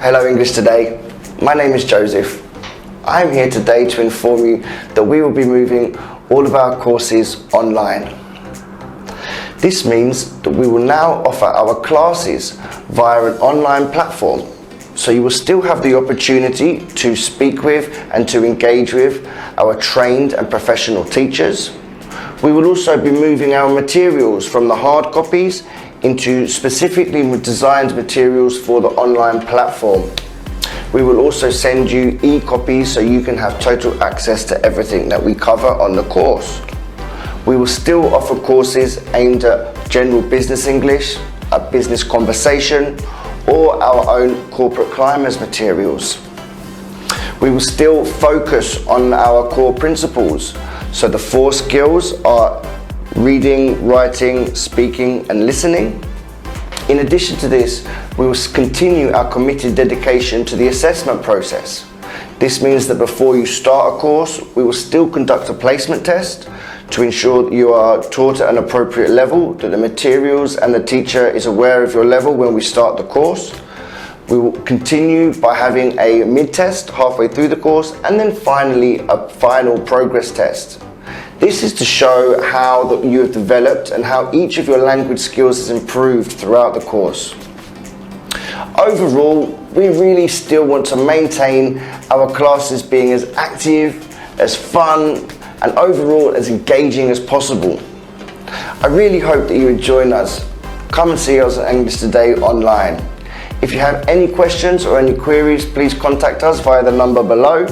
Hello English Today, my name is Joseph. I am here today to inform you that we will be moving all of our courses online. This means that we will now offer our classes via an online platform, so you will still have the opportunity to speak with and to engage with our trained and professional teachers. We will also be moving our materials from the hard copies into specifically designed materials for the online platform. We will also send you e-copies so you can have total access to everything that we cover on the course. We will still offer courses aimed at general business English, a business conversation, or our own corporate climbers materials. We will still focus on our core principles. So the 4 skills are reading, writing, speaking and listening. In addition to this, we will continue our committed dedication to the assessment process. This means that before you start a course, we will still conduct a placement test to ensure that you are taught at an appropriate level, that the materials and the teacher is aware of your level when we start the course. We will continue by having a mid-test halfway through the course, and then finally a final progress test. This is to show how that you have developed and how each of your language skills has improved throughout the course. Overall, we really still want to maintain our classes being as active, as fun, and overall as engaging as possible. I really hope that you would join us. Come and see us at English Today online. If you have any questions or any queries, please contact us via the number below.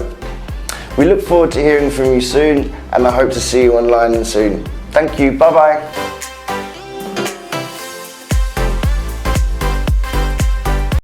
We look forward to hearing from you soon, and I hope to see you online soon. Thank you, bye bye.